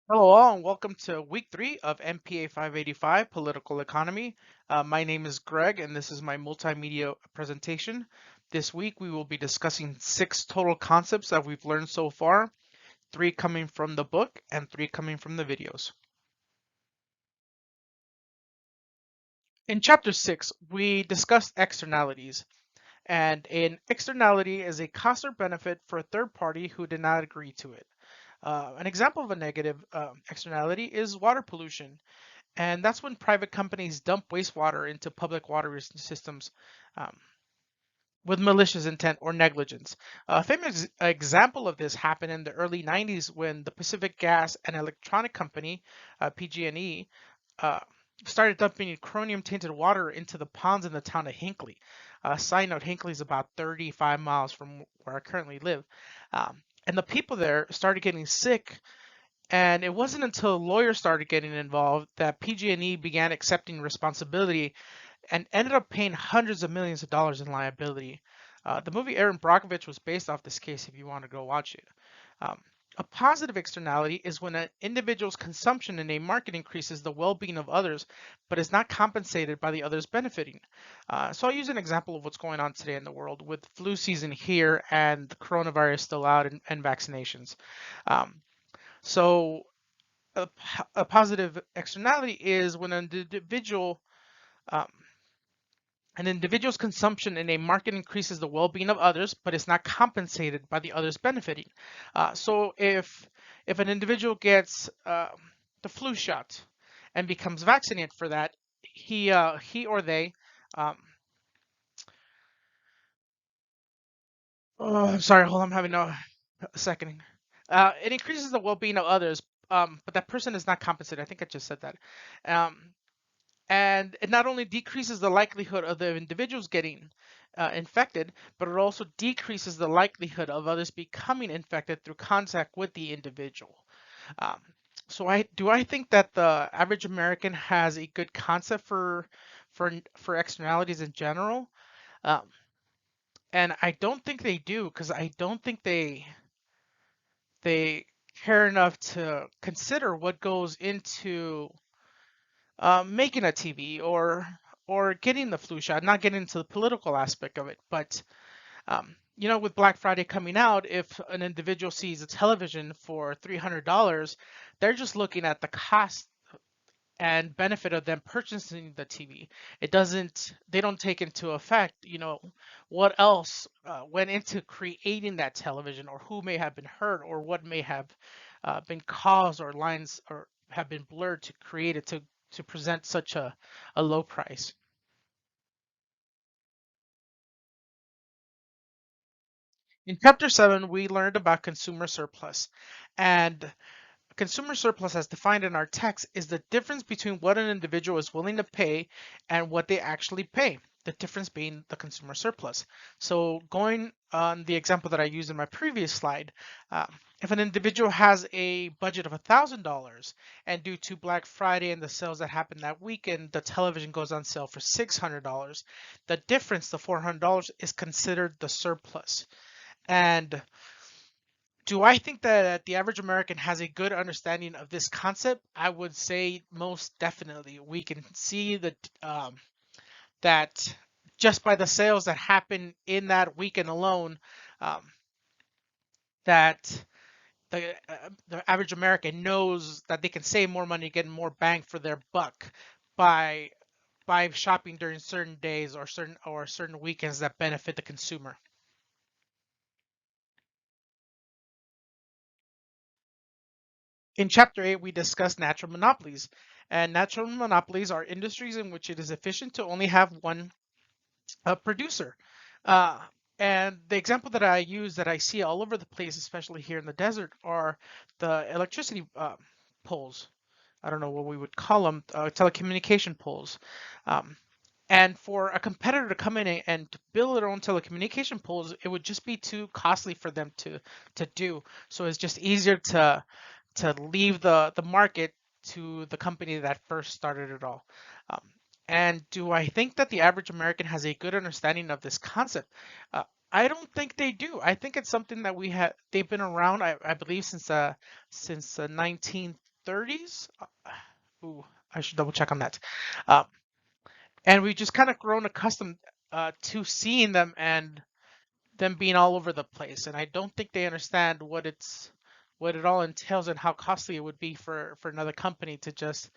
Hello all, and welcome to week 3 of MPA 585 Political Economy. My name is Greg, and this is my multimedia presentation. This week we will be discussing 6 total concepts that we've learned so far, 3 coming from the book and 3 coming from the videos. In chapter 6, we discussed externalities, and an externality is a cost or benefit for a third party who did not agree to it. An example of a negative externality is water pollution. And that's when private companies dump wastewater into public water systems um, with malicious intent or negligence. A famous example of this happened in the early 90s when the Pacific Gas and Electronic Company, PG&E, uh, started dumping chromium-tainted water into the ponds in the town of Hinckley. Side note, Hinckley is about 35 miles from where I currently live. And the people there started getting sick, and it wasn't until lawyers started getting involved that PG&E began accepting responsibility and ended up paying hundreds of millions of dollars in liability. The movie Aaron Brockovich was based off this case if you want to go watch it. Um, a positive externality is when an individual's consumption in a market increases the well-being of others, but is not compensated by the others benefiting. So I'll use an example of what's going on today in the world with flu season here and the coronavirus still out and vaccinations. Um, so a positive externality is when um, an individual's consumption in a market increases the well-being of others, but is not compensated by the others benefiting. So if an individual gets the flu shot and becomes vaccinated for that, he or they um, oh, I'm sorry, hold on, I'm having a second. It increases the well-being of others, but that person is not compensated. I think I just said that. Um, and it not only decreases the likelihood of the individuals getting infected, but it also decreases the likelihood of others becoming infected through contact with the individual. Um, so I think that the average American has a good concept for externalities in general, um, and I don't think they do because I don't think they care enough to consider what goes into making a TV or getting the flu shot. Not getting into the political aspect of it, but with Black Friday coming out, if an individual sees a television for $300, they're just looking at the cost and benefit of them purchasing the TV. They don't take into effect, what else went into creating that television, or who may have been hurt, or what may have been caused, or lines or have been blurred to create it to present such a low price. In chapter 7, we learned about consumer surplus. And consumer surplus, as defined in our text, is the difference between what an individual is willing to pay and what they actually pay. The difference being the consumer surplus. So, going on the example that I used in my previous slide, uh, if an individual has a budget of $1,000 and due to Black Friday and the sales that happen that weekend, the television goes on sale for $600, the difference, the $400, is considered the surplus. And do I think that the average American has a good understanding of this concept? I would say most definitely. We can see that just by the sales that happen in that weekend alone, um, that the average American knows that they can save more money, get more bang for their buck by by shopping during certain days or certain weekends that benefit the consumer. In chapter 8, we discuss natural monopolies. And natural monopolies are industries in which it is efficient to only have one producer. Uh, and the example that I use that I see all over the place, especially here in the desert, are the electricity poles. I don't know what we would call them, telecommunication poles. Um, and for a competitor to come in and to build their own telecommunication poles, it would just be too costly for them to do. So it's just easier to leave the market to the company that first started it all. Um, and do I think that the average American has a good understanding of this concept? Uh, I don't think they do. I think it's something that they've been around, I believe, since the 1930s, 30s. Ooh, I should double check on that. Uh, and we've just kind of grown accustomed to seeing them and them being all over the place. And I don't think they understand what it all entails and how costly it would be for another company to just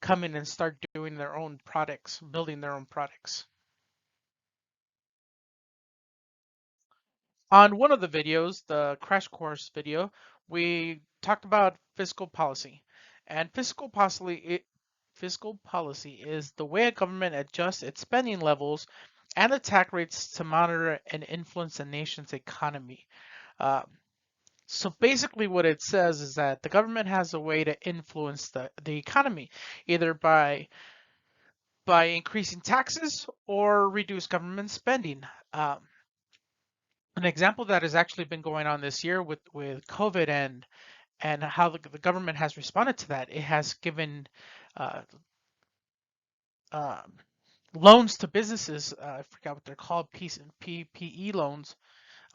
come in and start doing their own products, building their own products. On one of the videos, the crash course video, we talked about fiscal policy. And fiscal policy is the way a government adjusts its spending levels and the tax rates to monitor and influence a nation's economy. Uh, so basically what it says is that the government has a way to influence the economy, either by increasing taxes or reduce government spending. An example that has actually been going on this year with COVID and how the government has responded to that. It has given uh, uh, loans to businesses. I forgot what they're called, PPE loans,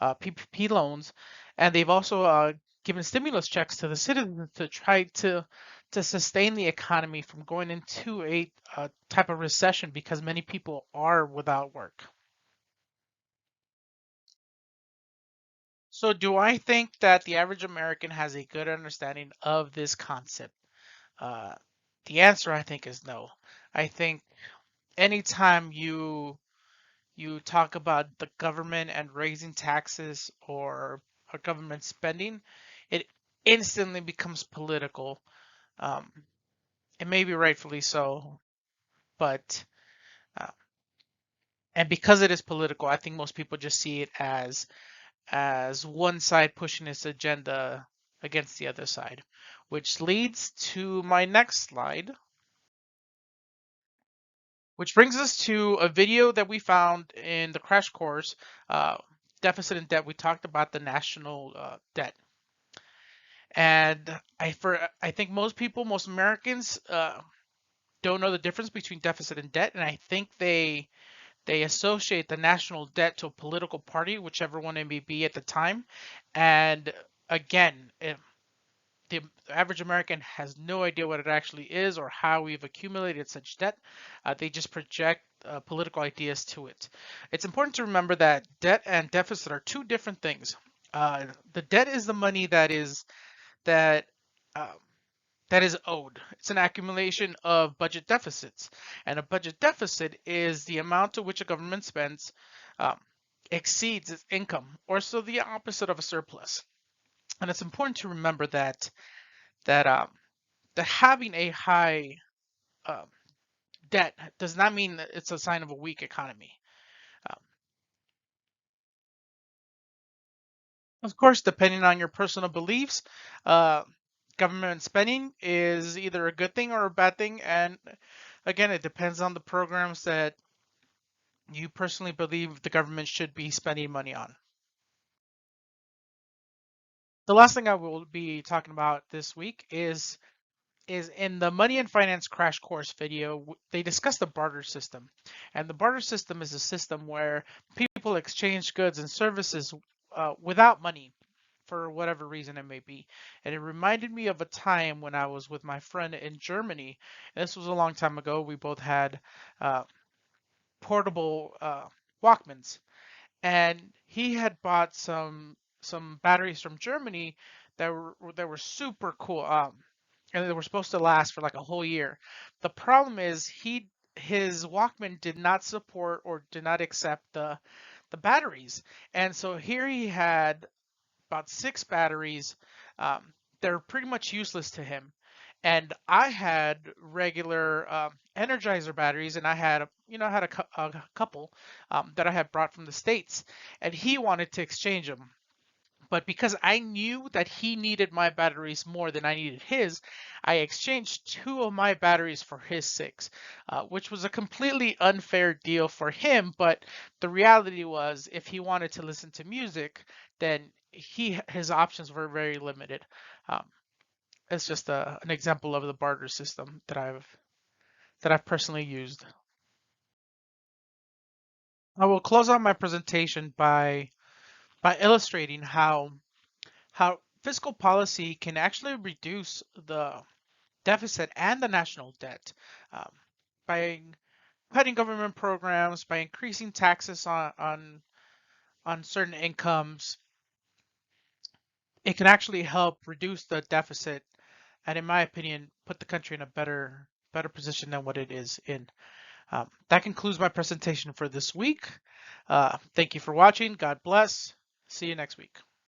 PPP loans, and they've also given stimulus checks to the citizens to try to sustain the economy from going into a type of recession because many people are without work. So, do I think that the average American has a good understanding of this concept? Uh, the answer, I think, is no. I think anytime you talk about the government and raising taxes or government spending, it instantly becomes political. Um, and maybe rightfully so, but uh, and because it is political, I think most people just see it as one side pushing its agenda against the other side, which leads to my next slide, which brings us to a video that we found in the crash course, uh, deficit and debt. We talked about the national debt, and I think most people, most Americans, don't know the difference between deficit and debt, and I think they associate the national debt to a political party, whichever one it may be at the time, and again, if the average American has no idea what it actually is or how we've accumulated such debt. They just project political ideas to it. It's important to remember that debt and deficit are two different things. The debt is the money that uh, that is owed. It's an accumulation of budget deficits, and a budget deficit is the amount to which a government spends um, exceeds its income, or so the opposite of a surplus. And it's important to remember that having a high um, debt does not mean that it's a sign of a weak economy. Um, of course, depending on your personal beliefs, uh, government spending is either a good thing or a bad thing. And again, it depends on the programs that you personally believe the government should be spending money on. The last thing I will be talking about this week is in the Money and Finance Crash Course video, they discuss the barter system. And the barter system is a system where people exchange goods and services without money for whatever reason it may be. And it reminded me of a time when I was with my friend in Germany. And this was a long time ago. We both had uh, portable Walkmans, and he had bought some batteries from Germany that were super cool. And they were supposed to last for like a whole year. The problem is his Walkman did not support or did not accept the batteries, and so here he had about six batteries. Um, they're pretty much useless to him. And I had regular Energizer batteries, and I had, a couple that I had brought from the States, and he wanted to exchange them. But because I knew that he needed my batteries more than I needed his, I exchanged two of my batteries for his six, which was a completely unfair deal for him. But the reality was, if he wanted to listen to music, then his options were very limited. Um, it's just an example of the barter system that I've personally used. I will close out my presentation by illustrating how fiscal policy can actually reduce deficit and the national debt. Um, by cutting government programs, by increasing taxes on certain incomes, it can actually help reduce the deficit and, in my opinion, put the country in a better position than what it is in. That concludes my presentation for this week. Thank you for watching. God bless. See you next week.